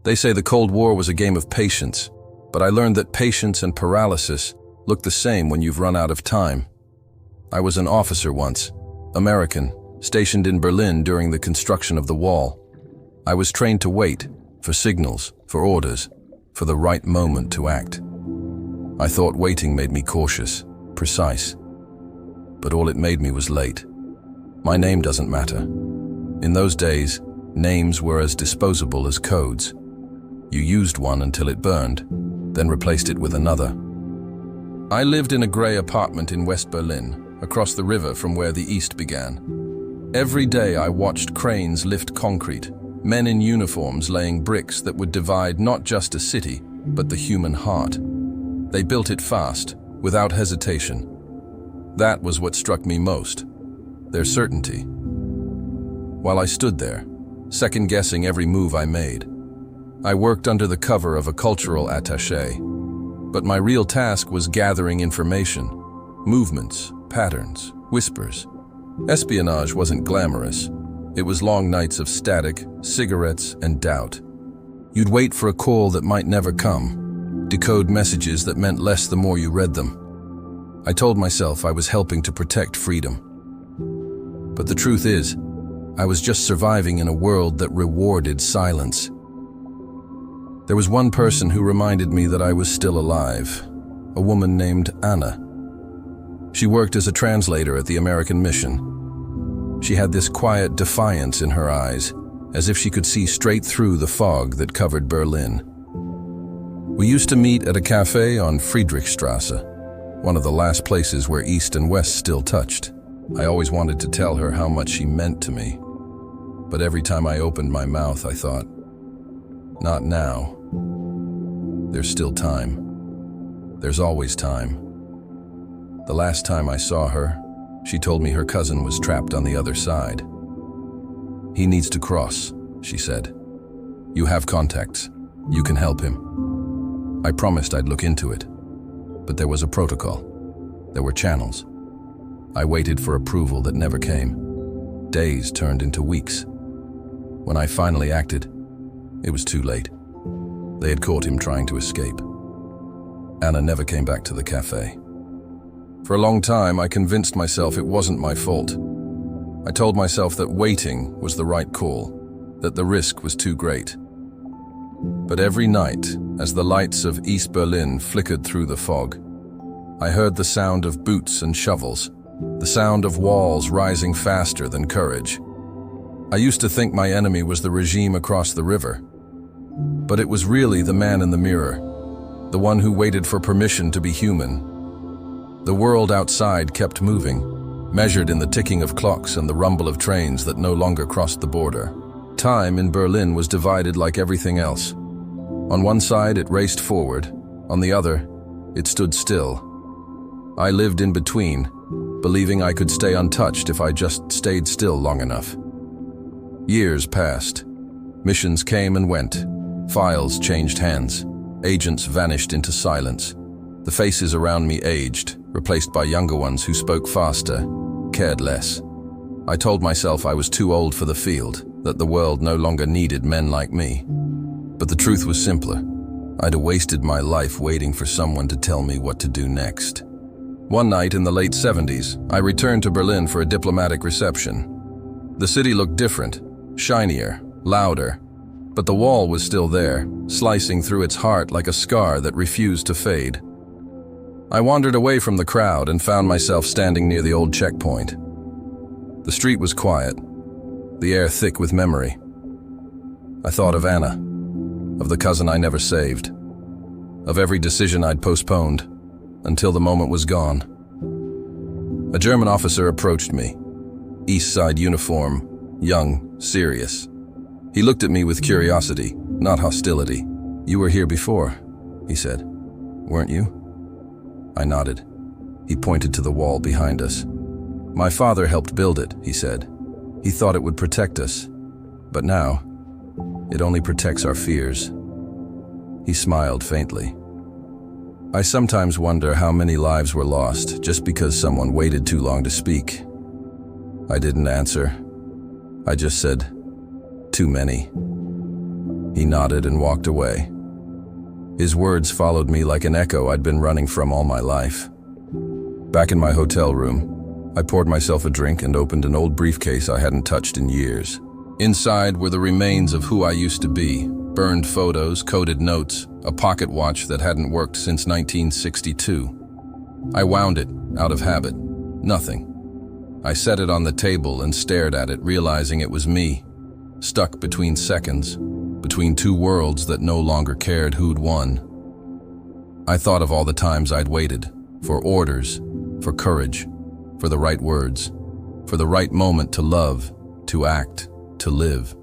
They say the Cold War was a game of patience, but I learned that patience and paralysis look the same when you've run out of time. I was an officer once, American, stationed in Berlin during the construction of the wall. I was trained to wait, for signals, for orders, for the right moment to act. I thought waiting made me cautious, precise. But all it made me was late. My name doesn't matter. In those days, names were as disposable as codes. You used one until it burned, then replaced it with another. I lived in a grey apartment in West Berlin, across the river from where the East began. Every day I watched cranes lift concrete, men in uniforms laying bricks that would divide not just a city, but the human heart. They built it fast, without hesitation. That was what struck me most, their certainty. While I stood there, second-guessing every move I made, I worked under the cover of a cultural attaché. But my real task was gathering information, movements, patterns, whispers. Espionage wasn't glamorous. It was long nights of static, cigarettes, and doubt. You'd wait for a call that might never come, decode messages that meant less the more you read them. I told myself I was helping to protect freedom. But the truth is, I was just surviving in a world that rewarded silence. There was one person who reminded me that I was still alive, a woman named Anna. She worked as a translator at the American mission. She had this quiet defiance in her eyes, as if she could see straight through the fog that covered Berlin. We used to meet at a cafe on Friedrichstrasse, one of the last places where East and West still touched. I always wanted to tell her how much she meant to me, but every time I opened my mouth, I thought, not now. There's still time. There's always time. The last time I saw her, she told me her cousin was trapped on the other side. He needs to cross, she said. You have contacts. You can help him. I promised I'd look into it, but there was a protocol. There were channels. I waited for approval that never came. Days turned into weeks. When I finally acted, it was too late. They had caught him trying to escape. Anna never came back to the cafe. For a long time, I convinced myself it wasn't my fault. I told myself that waiting was the right call, that the risk was too great. But every night, as the lights of East Berlin flickered through the fog, I heard the sound of boots and shovels, the sound of walls rising faster than courage. I used to think my enemy was the regime across the river, but it was really the man in the mirror, the one who waited for permission to be human. The world outside kept moving, measured in the ticking of clocks and the rumble of trains that no longer crossed the border. Time in Berlin was divided like everything else. On one side, it raced forward. On the other, it stood still. I lived in between, believing I could stay untouched if I just stayed still long enough. Years passed. Missions came and went. Files changed hands. Agents vanished into silence. The faces around me aged, replaced by younger ones who spoke faster, cared less. I told myself I was too old for the field, that the world no longer needed men like me. But the truth was simpler. I'd wasted my life waiting for someone to tell me what to do next. One night in the late 70s, I returned to Berlin for a diplomatic reception. The city looked different, shinier, louder, but the wall was still there, slicing through its heart like a scar that refused to fade. I wandered away from the crowd and found myself standing near the old checkpoint. The street was quiet, the air thick with memory. I thought of Anna, of the cousin I never saved, of every decision I'd postponed, until the moment was gone. A German officer approached me, East Side uniform, young, serious. He looked at me with curiosity, not hostility. You were here before, he said. Weren't you? I nodded. He pointed to the wall behind us. My father helped build it, he said. He thought it would protect us. But now, it only protects our fears. He smiled faintly. I sometimes wonder how many lives were lost just because someone waited too long to speak. I didn't answer. I just said, too many. He nodded and walked away. His words followed me like an echo I'd been running from all my life. Back in my hotel room, I poured myself a drink and opened an old briefcase I hadn't touched in years. Inside were the remains of who I used to be, burned photos, coded notes, a pocket watch that hadn't worked since 1962. I wound it, out of habit. Nothing. I set it on the table and stared at it, realizing it was me, stuck between seconds, between two worlds that no longer cared who'd won. I thought of all the times I'd waited, for orders, for courage, for the right words, for the right moment to love, to act, to live.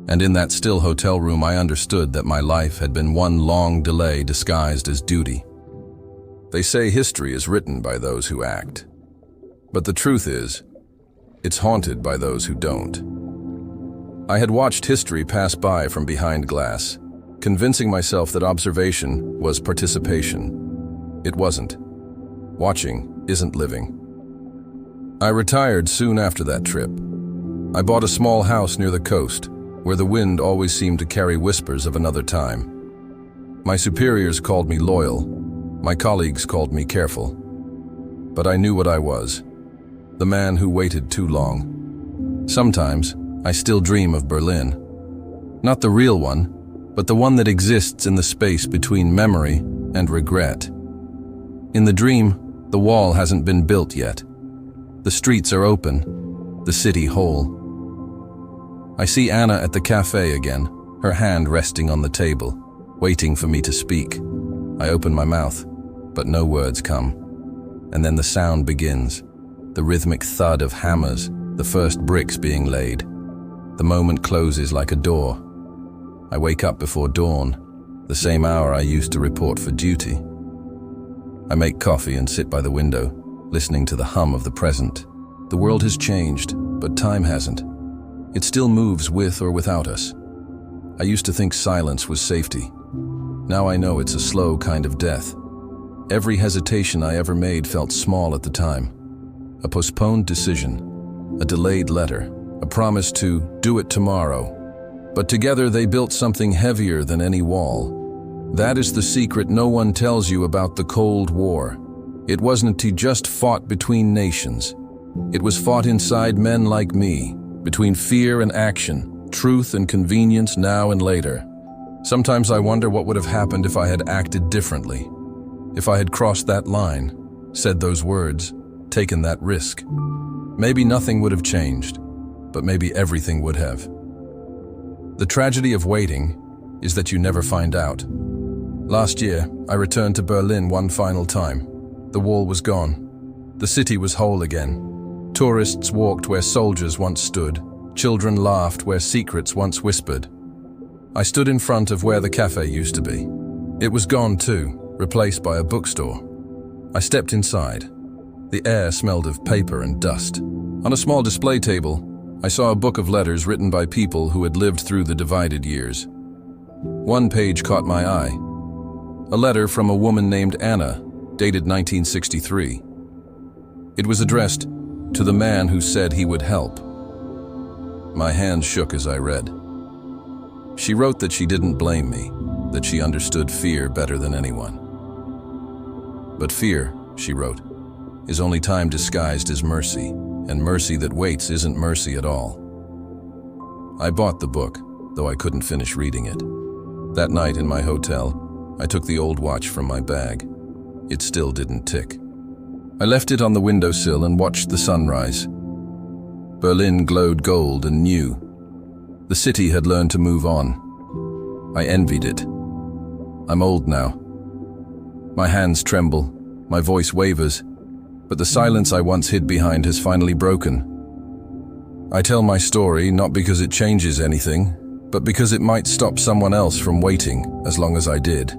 And in that still hotel room I understood that my life had been one long delay disguised as duty. They say history is written by those who act. But the truth is, it's haunted by those who don't. I had watched history pass by from behind glass, convincing myself that observation was participation. It wasn't. Watching isn't living. I retired soon after that trip. I bought a small house near the coast, where the wind always seemed to carry whispers of another time. My superiors called me loyal. My colleagues called me careful. But I knew what I was. The man who waited too long. Sometimes, I still dream of Berlin. Not the real one, but the one that exists in the space between memory and regret. In the dream, the wall hasn't been built yet. The streets are open, the city whole. I see Anna at the cafe again, her hand resting on the table, waiting for me to speak. I open my mouth, but no words come. And then the sound begins, the rhythmic thud of hammers, the first bricks being laid. The moment closes like a door. I wake up before dawn, the same hour I used to report for duty. I make coffee and sit by the window, listening to the hum of the present. The world has changed, but time hasn't. It still moves with or without us. I used to think silence was safety. Now I know it's a slow kind of death. Every hesitation I ever made felt small at the time. A postponed decision, a delayed letter, a promise to do it tomorrow. But together they built something heavier than any wall. That is the secret no one tells you about the Cold War. It wasn't he just fought between nations. It was fought inside men like me, between fear and action, truth and convenience now and later. Sometimes I wonder what would have happened if I had acted differently. If I had crossed that line, said those words, taken that risk. Maybe nothing would have changed, but maybe everything would have. The tragedy of waiting is that you never find out. Last year, I returned to Berlin one final time. The wall was gone. The city was whole again. Tourists walked where soldiers once stood. Children laughed where secrets once whispered. I stood in front of where the cafe used to be. It was gone too, replaced by a bookstore. I stepped inside. The air smelled of paper and dust. On a small display table, I saw a book of letters written by people who had lived through the divided years. One page caught my eye. A letter from a woman named Anna, dated 1963. It was addressed to the man who said he would help. My hands shook as I read. She wrote that she didn't blame me, that she understood fear better than anyone. But fear, she wrote, is only time disguised as mercy, and mercy that waits isn't mercy at all. I bought the book, though I couldn't finish reading it. That night in my hotel, I took the old watch from my bag. It still didn't tick. I left it on the windowsill and watched the sunrise. Berlin glowed gold and new. The city had learned to move on. I envied it. I'm old now. My hands tremble, my voice wavers, but the silence I once hid behind has finally broken. I tell my story not because it changes anything, but because it might stop someone else from waiting as long as I did.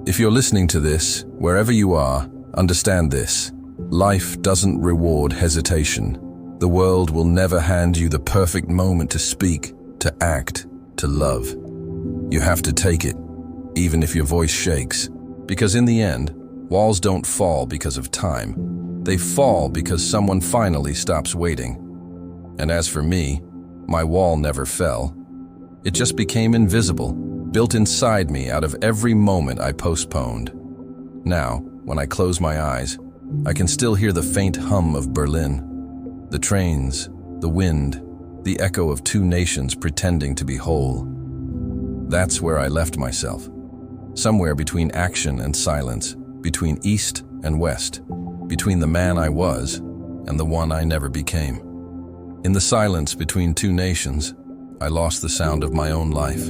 If you're listening to this, wherever you are, understand this. Life doesn't reward hesitation. The world will never hand you the perfect moment to speak, to act, to love. You have to take it, even if your voice shakes. Because in the end, walls don't fall because of time. They fall because someone finally stops waiting. And as for me, my wall never fell. It just became invisible, built inside me out of every moment I postponed. Now, when I close my eyes, I can still hear the faint hum of Berlin, the trains, the wind, the echo of two nations pretending to be whole. That's where I left myself, somewhere between action and silence, between east and west, between the man I was and the one I never became. In the silence between two nations, I lost the sound of my own life.